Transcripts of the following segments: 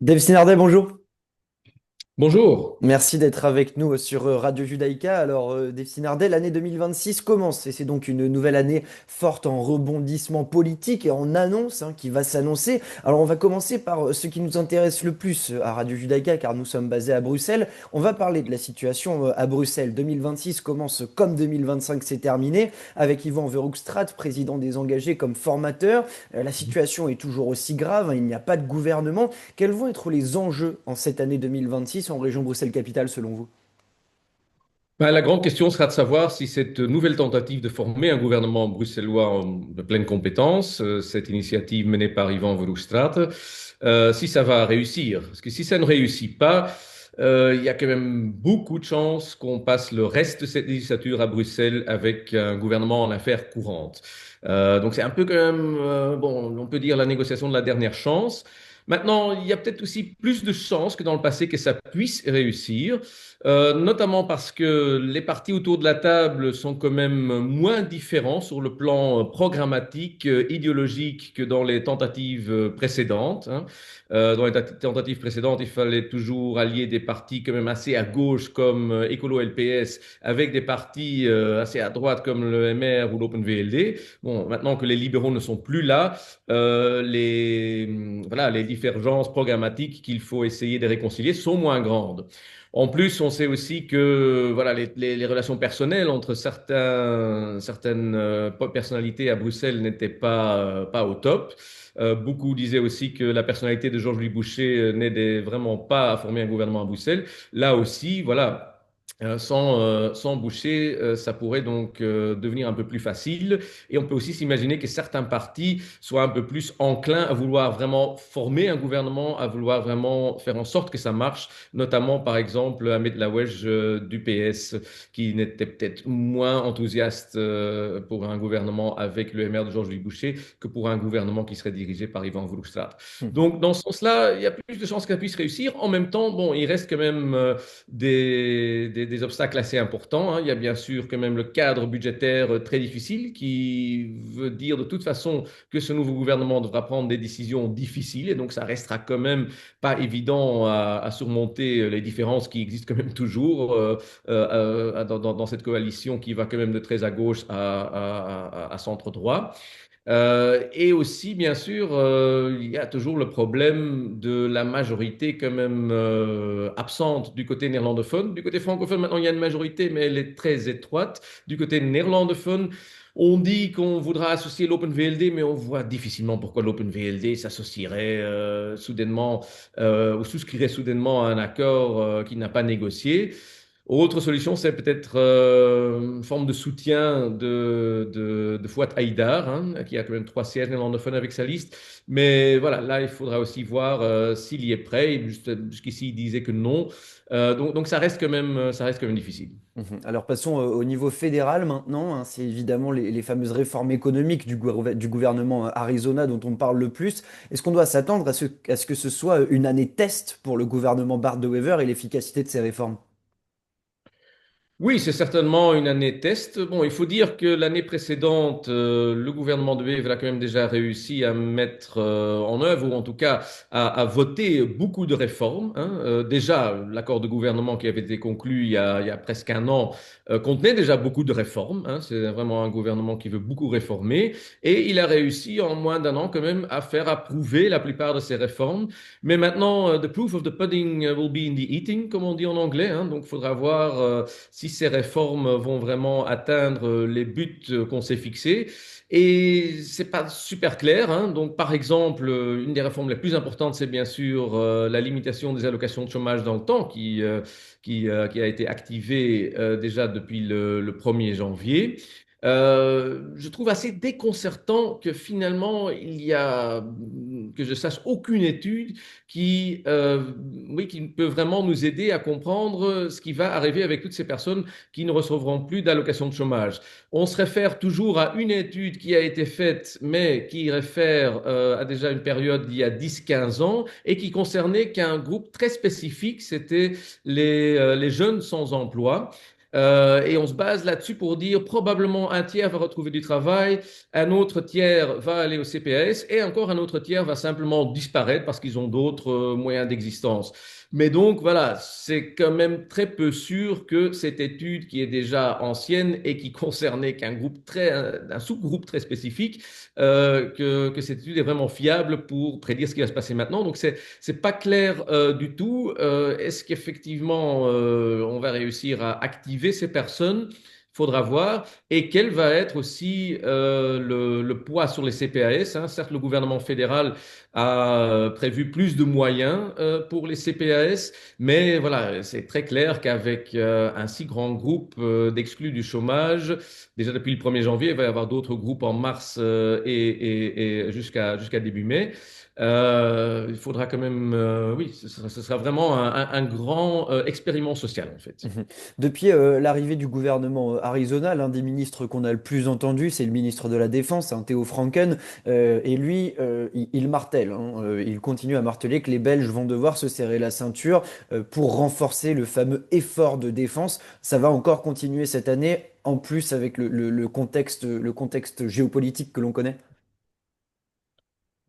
Dave Sinardel, bonjour. Bonjour. Merci d'être avec nous sur Radio Judaïka. Alors, Dave Sinardel, l'année 2026 commence et c'est donc une nouvelle année forte en rebondissement politique et en annonce qui va s'annoncer. Alors, on va commencer par ce qui nous intéresse le plus à Radio Judaïka car nous sommes basés à Bruxelles. On va parler de la situation à Bruxelles. 2026 commence comme 2025 s'est terminé avec Yvan Verhofstadt, président des engagés, comme formateur. La situation est toujours aussi grave, il n'y a pas de gouvernement. Quels vont être les enjeux en cette année 2026 en région Bruxelles-Capitale selon vous? La grande question sera de savoir si cette nouvelle tentative de former un gouvernement bruxellois de pleine compétence, cette initiative menée par Ivan Verhofstadt, si ça va réussir. Parce que si ça ne réussit pas, il y a quand même beaucoup de chances qu'on passe le reste de cette législature à Bruxelles avec un gouvernement en affaires courantes. Donc c'est un peu quand même, bon, on peut dire la négociation de la dernière chance. Maintenant, il y a peut-être aussi plus de chances que dans le passé que ça puisse réussir. Notamment parce que les partis autour de la table sont quand même moins différents sur le plan programmatique, idéologique que dans les tentatives précédentes, hein. Dans les tentatives précédentes, il fallait toujours allier des partis quand même assez à gauche comme Écolo LPS avec des partis assez à droite comme le MR ou l'Open VLD. Bon, maintenant que les libéraux ne sont plus là, voilà, les divergences programmatiques qu'il faut essayer de réconcilier sont moins grandes. En plus, on sait aussi que voilà, les relations personnelles entre certaines personnalités à Bruxelles n'étaient pas au top. Beaucoup disaient aussi que la personnalité de Georges-Louis Boucher n'aidait vraiment pas à former un gouvernement à Bruxelles. Là aussi, voilà. Sans Boucher, ça pourrait donc devenir un peu plus facile. Et on peut aussi s'imaginer que certains partis soient un peu plus enclins à vouloir vraiment former un gouvernement, à vouloir vraiment faire en sorte que ça marche, notamment par exemple Ahmed Laouej du PS, qui n'était peut-être moins enthousiaste pour un gouvernement avec le MR de Georges-Louis Boucher que pour un gouvernement qui serait dirigé par Ivan Verhofstadt. Donc dans ce sens-là, il y a plus de chances qu'elle puisse réussir. En même temps, bon, il reste quand même des obstacles assez importants, hein. Il y a bien sûr quand même le cadre budgétaire très difficile qui veut dire de toute façon que ce nouveau gouvernement devra prendre des décisions difficiles et donc ça restera quand même pas évident à surmonter les différences qui existent quand même toujours dans cette coalition qui va quand même de très à gauche à centre droit. Et aussi, bien sûr, il y a toujours le problème de la majorité quand même absente du côté néerlandophone. Du côté francophone, maintenant, il y a une majorité, mais elle est très étroite. Du côté néerlandophone, on dit qu'on voudra associer l'OpenVLD, mais on voit difficilement pourquoi l'OpenVLD s'associerait soudainement ou souscrirait soudainement à un accord qu'il n'a pas négocié. Autre solution, c'est peut-être une forme de soutien de Fouad Haïdar, hein, qui a quand même 3 sièges néerlandophones avec sa liste. Mais voilà, là, il faudra aussi voir s'il y est prêt. Jusqu'ici, il disait que non. Donc ça reste quand même difficile. Alors passons au niveau fédéral maintenant, c'est évidemment les fameuses réformes économiques du gouvernement Arizona dont on parle le plus. Est-ce qu'on doit s'attendre à ce que ce soit une année test pour le gouvernement Bart de Wever et l'efficacité de ces réformes? Oui, c'est certainement une année test. Bon, il faut dire que l'année précédente, le gouvernement de Wever a quand même déjà réussi à mettre en œuvre, ou en tout cas à voter beaucoup de réformes, hein. Déjà, l'accord de gouvernement qui avait été conclu il y a presque un an contenait déjà beaucoup de réformes, hein. C'est vraiment un gouvernement qui veut beaucoup réformer. Et il a réussi en moins d'un an quand même à faire approuver la plupart de ces réformes. Mais maintenant, the proof of the pudding will be in the eating, comme on dit en anglais, hein. Donc, il faudra voir si ces réformes vont vraiment atteindre les buts qu'on s'est fixés. Et c'est pas super clair, hein. Donc, par exemple, une des réformes les plus importantes, c'est bien sûr la limitation des allocations de chômage dans le temps qui a été activée déjà depuis le 1er janvier. Je trouve assez déconcertant que finalement, il y a, que je sache, aucune étude qui, oui, qui peut vraiment nous aider à comprendre ce qui va arriver avec toutes ces personnes qui ne recevront plus d'allocation de chômage. On se réfère toujours à une étude qui a été faite, mais qui réfère à déjà une période d'il y a 10-15 ans et qui concernait qu'un groupe très spécifique, c'était les jeunes sans emploi. Et on se base là-dessus pour dire probablement un tiers va retrouver du travail, un autre tiers va aller au CPAS et encore un autre tiers va simplement disparaître parce qu'ils ont d'autres moyens d'existence. Mais donc voilà, c'est quand même très peu sûr que cette étude qui est déjà ancienne et qui concernait qu'un groupe un sous-groupe très spécifique, que cette étude est vraiment fiable pour prédire ce qui va se passer maintenant. Donc c'est pas clair du tout. Est-ce qu'effectivement on va réussir à activer ces personnes? Faudra voir. Et quel va être aussi le poids sur les CPAS, hein. Certes, le gouvernement fédéral a prévu plus de moyens pour les CPAS, mais voilà, c'est très clair qu'avec un si grand groupe d'exclus du chômage, déjà depuis le 1er janvier, il va y avoir d'autres groupes en mars et jusqu'à début mai. Il faudra quand même, oui, ce sera vraiment un grand expériment social en fait. Mhm. Depuis l'arrivée du gouvernement Arizona, l'un des ministres qu'on a le plus entendu, c'est le ministre de la Défense, hein, Theo Franken, et lui, il martèle, hein, il continue à marteler que les Belges vont devoir se serrer la ceinture pour renforcer le fameux effort de défense. Ça va encore continuer cette année, en plus avec le contexte géopolitique que l'on connaît.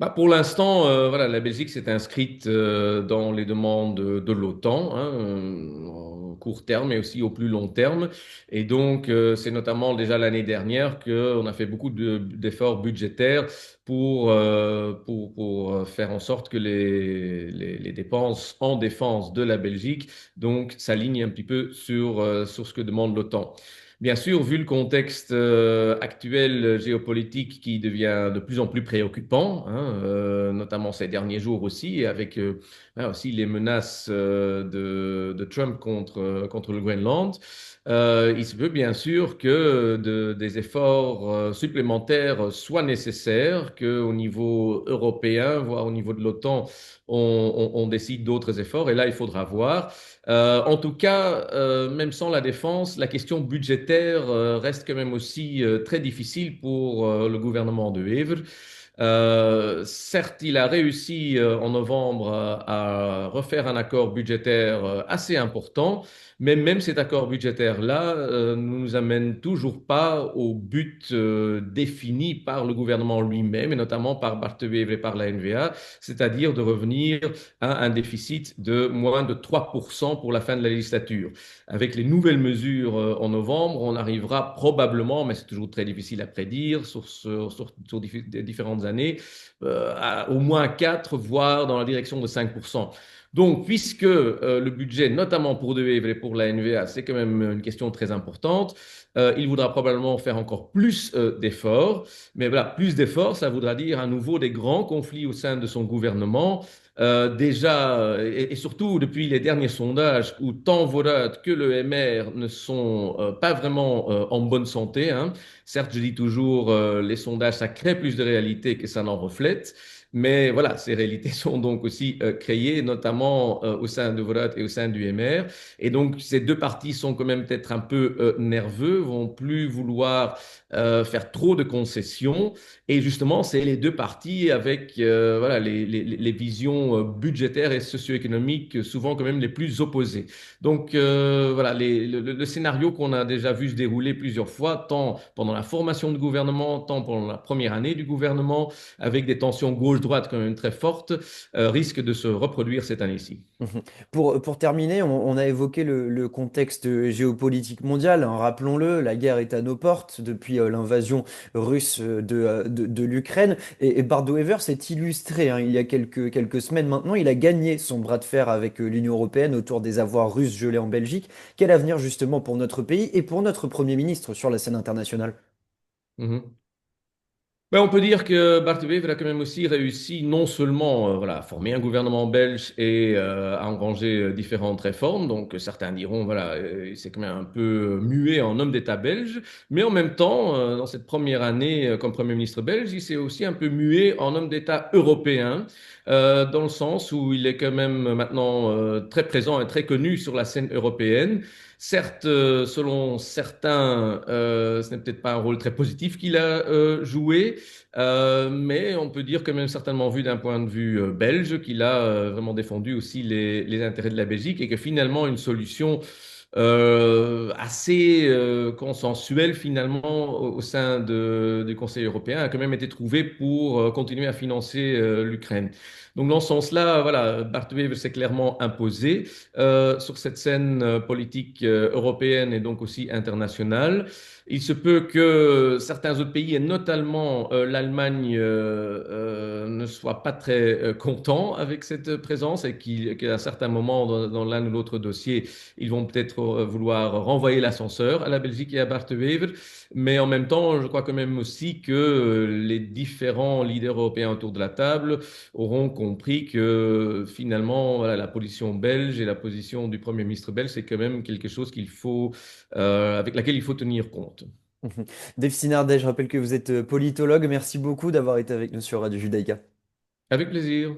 Bah, pour l'instant, voilà, la Belgique s'est inscrite dans les demandes de l'OTAN, hein, en court terme et aussi au plus long terme. Et donc, c'est notamment déjà l'année dernière qu'on a fait beaucoup d'efforts budgétaires pour faire en sorte que les dépenses en défense de la Belgique donc s'alignent un petit peu sur ce que demande l'OTAN. Bien sûr, vu le contexte actuel géopolitique qui devient de plus en plus préoccupant, hein, notamment ces derniers jours aussi, et avec aussi les menaces de Trump contre le Groenland, il se peut bien sûr que des efforts supplémentaires soient nécessaires, qu'au niveau européen, voire au niveau de l'OTAN, on décide d'autres efforts, et là, il faudra voir. En tout cas, même sans la défense, la question budgétaire reste quand même aussi très difficile pour le gouvernement de Evre. Certes, il a réussi en novembre à refaire un accord budgétaire assez important, mais même cet accord budgétaire-là ne nous amène toujours pas au but défini par le gouvernement lui-même, et notamment par Bart de Wever et par la NVA, c'est-à-dire de revenir à un déficit de moins de 3% pour la fin de la législature. Avec les nouvelles mesures en novembre, on arrivera probablement, mais c'est toujours très difficile à prédire sur différentes années, à au moins 4, voire dans la direction de 5%. Donc, puisque le budget, notamment pour DEV et pour la NVA, c'est quand même une question très importante, il voudra probablement faire encore plus d'efforts. Mais voilà, plus d'efforts, ça voudra dire à nouveau des grands conflits au sein de son gouvernement. Déjà, et surtout depuis les derniers sondages où tant Vorat que le MR ne sont pas vraiment en bonne santé, hein. Certes, je dis toujours, les sondages, ça crée plus de réalité que ça n'en reflète. Mais voilà, ces réalités sont donc aussi créées, notamment au sein de Vorat et au sein du MR. Et donc, ces deux partis sont quand même peut-être un peu nerveux, vont plus vouloir faire trop de concessions. Et justement, c'est les deux parties avec voilà, les visions budgétaires et socio-économiques souvent quand même les plus opposées. Donc voilà, le scénario qu'on a déjà vu se dérouler plusieurs fois, tant pendant la formation du gouvernement, tant pendant la première année du gouvernement, avec des tensions gauche-droite quand même très fortes, risque de se reproduire cette année-ci. Mhm. Pour terminer, on a évoqué le contexte géopolitique mondial, hein. Rappelons-le, la guerre est à nos portes depuis l'invasion russe de l'Ukraine. Et Bardo Wever s'est illustré, hein, il y a quelques semaines maintenant. Il a gagné son bras de fer avec l'Union européenne autour des avoirs russes gelés en Belgique. Quel avenir justement pour notre pays et pour notre Premier ministre sur la scène internationale? Mhm. Ben, on peut dire que Bart de Wever a quand même aussi réussi non seulement voilà, à former un gouvernement belge et à engranger différentes réformes, donc certains diront voilà, il s'est quand même un peu mué en homme d'État belge, mais en même temps, dans cette première année comme Premier ministre belge, il s'est aussi un peu mué en homme d'État européen, dans le sens où il est quand même maintenant très présent et très connu sur la scène européenne. Certes, selon certains, ce n'est peut-être pas un rôle très positif qu'il a joué, mais on peut dire quand même certainement vu d'un point de vue belge qu'il a vraiment défendu aussi les intérêts de la Belgique et que finalement une solution assez consensuel finalement au sein du Conseil européen a quand même été trouvé pour continuer à financer l'Ukraine. Donc dans ce sens-là, voilà, Bart Wever s'est clairement imposé sur cette scène politique européenne et donc aussi internationale. Il se peut que certains autres pays, et notamment l'Allemagne, ne soient pas très contents avec cette présence et qu'à certains moments dans l'un ou l'autre dossier, ils vont peut-être vouloir renvoyer l'ascenseur à la Belgique et à Bart de Wever. Mais en même temps, je crois quand même aussi que les différents leaders européens autour de la table auront compris que finalement, voilà, la position belge et la position du Premier ministre belge, c'est quand même quelque chose avec laquelle il faut tenir compte. Dave Sinardet, je rappelle que vous êtes politologue. Merci beaucoup d'avoir été avec nous sur Radio Judaïka. Avec plaisir.